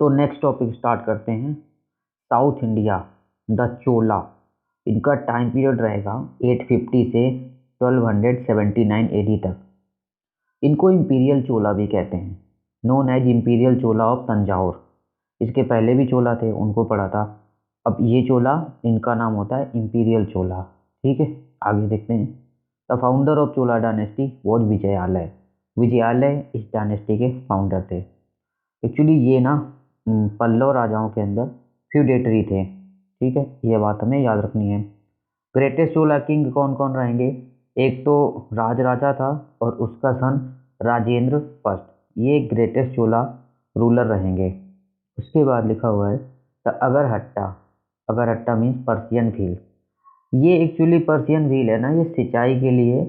तो next topic start करते हैं। साउथ इंडिया, द चोला। इनका टाइम पीरियड रहेगा 850 से 1279 एडी तक। इनको इम्पीरियल चोला भी कहते हैं, known as imperial Chola of Thanjavur. इसके पहले भी चोला थे, उनको पढ़ा था। अब ये चोला, इनका नाम होता है इम्पीरियल चोला। ठीक है, आगे देखते हैं। The founder of Chola dynasty was Vijayalaya. Vijayalaya इस डायनेस्टी के फाउंडर थे। एक्चुअली ये ना पल्लव राजाओं के अंदर फ्यूडेटरी थे। ठीक है, ये बात हमें याद रखनी है। ग्रेटेस्ट चोला किंग कौन कौन रहेंगे? एक तो राज राजा था और उसका सन राजेंद्र फर्स्ट, ये ग्रेटेस्ट चोला रूलर रहेंगे। उसके बाद लिखा हुआ है द अगरहट्टा। अगरहट्टा मीन्स पर्सियन व्हील। ये एक्चुअली पर्सियन व्हील है ना, ये सिंचाई के लिए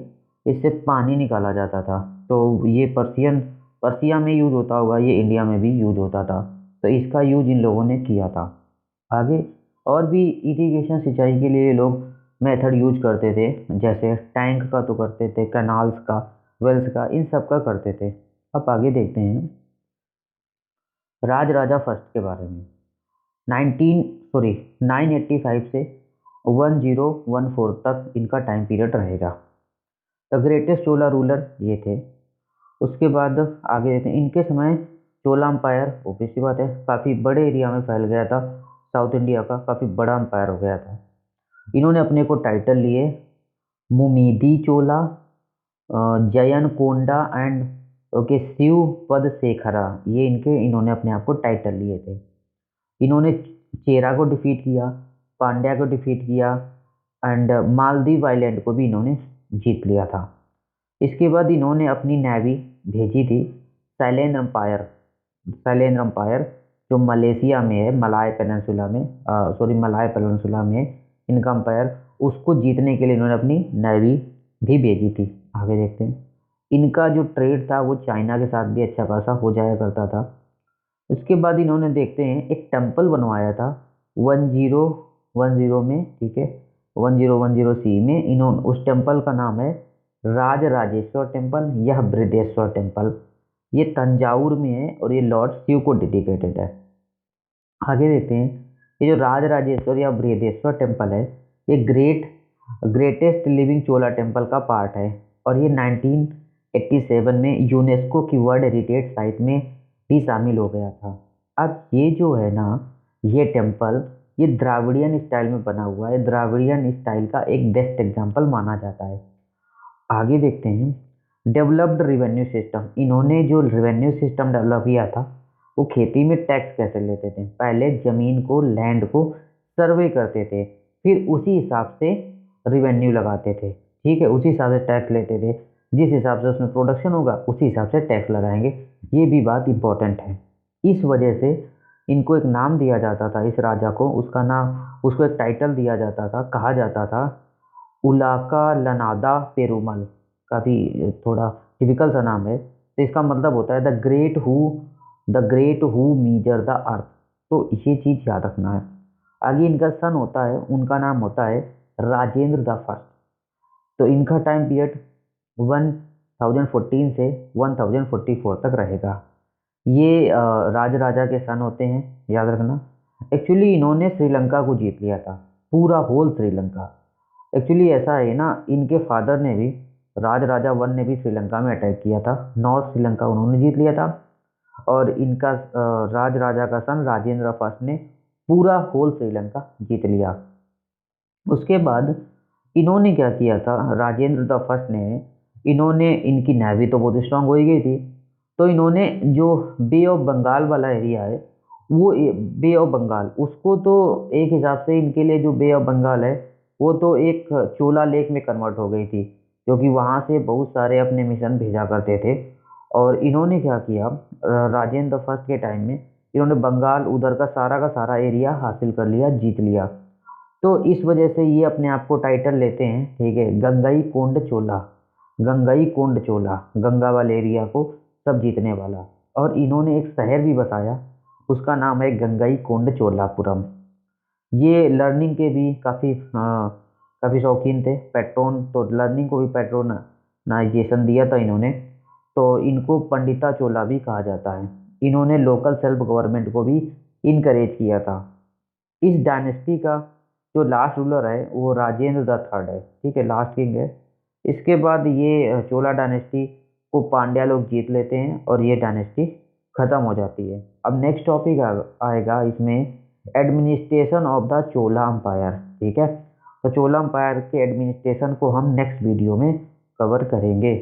इससे पानी निकाला जाता था। तो ये पर्सिया में यूज होता होगा, ये इंडिया में भी यूज होता था। तो इसका यूज इन लोगों ने किया था। आगे और भी इरिगेशन सिंचाई के लिए लोग मेथड यूज करते थे, जैसे टैंक का तो करते थे, कैनाल्स का, वेल्स का, इन सब का करते थे। अब आगे देखते हैं राज राजा फर्स्ट के बारे में। 985 से 1014 तक इनका टाइम पीरियड रहेगा। द ग्रेटेस्ट चोला रूलर ये थे। उसके बाद आगे देखते हैं। इनके समय चोला अम्पायर, ओबीसी बात है, काफ़ी बड़े एरिया में फैल गया था। साउथ इंडिया का काफ़ी बड़ा अम्पायर हो गया था। इन्होंने अपने को टाइटल लिए मुमीदी चोला, जयन कोंडा एंड ओके शिव पद शेखरा। ये इन्होंने अपने आप को टाइटल लिए थे। इन्होंने चेरा को डिफीट किया, पांड्या को डिफीट किया एंड मालदीव आइलैंड को भी इन्होंने जीत लिया था। इसके बाद इन्होंने अपनी नेवी भेजी थी शैलेंद्र अम्पायर जो मलेशिया में है, मलाय पेनिनसुला में इनका अम्पायर, उसको जीतने के लिए इन्होंने अपनी नेवी भी भेजी थी। आगे देखते हैं। इनका जो ट्रेड था वो चाइना के साथ भी अच्छा खासा हो जाया करता था। उसके बाद इन्होंने देखते हैं एक टेम्पल बनवाया था 1010 में। ठीक है, 1010 सी में। इन्होंने उस टेम्पल का नाम है राज राजेश्वर टेम्पल या बृहदेश्वर टेम्पल। ये तंजावुर में है और ये लॉर्ड शिव को डेडिकेटेड है। आगे देखते हैं। ये जो राज राजेश्वर या बृहदेश्वर टेम्पल है, ये ग्रेटेस्ट लिविंग चोला टेम्पल का पार्ट है और ये 1987 में यूनेस्को की वर्ल्ड हेरिटेज साइट में भी शामिल हो गया था। अब ये जो है ना, ये टेम्पल ये द्राविडियन स्टाइल में बना हुआ है। द्राविडियन स्टाइल का एक बेस्ट एग्जाम्पल माना जाता है। आगे देखते हैं। Developed revenue system. इन्होंने जो रिवेन्यू सिस्टम डेवलप किया था, वो खेती में टैक्स कैसे लेते थे। पहले ज़मीन को, लैंड को सर्वे करते थे, फिर उसी हिसाब से रिवेन्यू लगाते थे। ठीक है, उसी हिसाब से टैक्स लेते थे। जिस हिसाब से उसमें प्रोडक्शन होगा उसी हिसाब से टैक्स लगाएंगे। ये भी बात इम्पोर्टेंट है। इस वजह से इनको एक नाम दिया जाता था, इस राजा को, उसको एक टाइटल दिया जाता था, कहा जाता था उलाका लनादा पेरुमल। काफ़ी थोड़ा टिपिकल सा नाम है। तो इसका मतलब होता है the great who measure the earth. तो ये चीज़ याद रखना है। आगे इनका सन होता है, उनका नाम होता है राजेंद्र द फर्स्ट। तो इनका टाइम पीरियड 1014 से 1044 तक रहेगा। ये राज राजा के सन होते हैं, याद रखना। एक्चुअली इन्होंने श्रीलंका को जीत लिया था, पूरा होल श्रीलंका। एक्चुअली ऐसा है ना, इनके फादर ने भी, राज राजा वन ने भी श्रीलंका में अटैक किया था। नॉर्थ श्रीलंका उन्होंने जीत लिया था और इनका राज राजा का सन राजेंद्र फर्स्ट ने पूरा होल श्रीलंका जीत लिया। उसके बाद इन्होंने क्या किया था, राजेंद्र द फर्स्ट ने, इन्होंने, इनकी नेवी तो बहुत स्ट्रांग हो ही गई थी, तो इन्होंने जो बे ऑफ बंगाल वाला एरिया है, वो बे ऑफ बंगाल, उसको तो एक हिसाब से इनके लिए जो बे ऑफ बंगाल है वो तो एक चोला लेक में कन्वर्ट हो गई थी, क्योंकि वहाँ से बहुत सारे अपने मिशन भेजा करते थे। और इन्होंने क्या किया, राजेंद्र फर्स्ट के टाइम में इन्होंने बंगाल उधर का सारा एरिया हासिल कर लिया, जीत लिया। तो इस वजह से ये अपने आप को टाइटल लेते हैं, ठीक है, गंगई कोंड चोला। गंगई कोंड चोला, गंगा वाले एरिया को सब जीतने वाला। और इन्होंने एक शहर भी बसाया, उसका नाम है गंगई कोंड चोलापुरम। ये लर्निंग के भी काफ़ी शौकीन थे, पेट्रोन, तो लर्निंग को भी पेट्रोनाइजेशन दिया था इन्होंने। तो इनको पंडिता चोला भी कहा जाता है। इन्होंने लोकल सेल्फ गवर्नमेंट को भी इनकरेज किया था। इस डायनेस्टी का जो लास्ट रूलर है वो राजेंद्र द थर्ड है, ठीक है, लास्ट किंग है। इसके बाद ये चोला डायनेस्टी को पांड्या लोग जीत लेते हैं और ये डायनेस्टी खत्म हो जाती है। अब नेक्स्ट टॉपिक आएगा इसमें administration of the Chola empire, ठीक है। तो चोला अम्पायर के एडमिनिस्ट्रेशन को हम नेक्स्ट वीडियो में कवर करेंगे।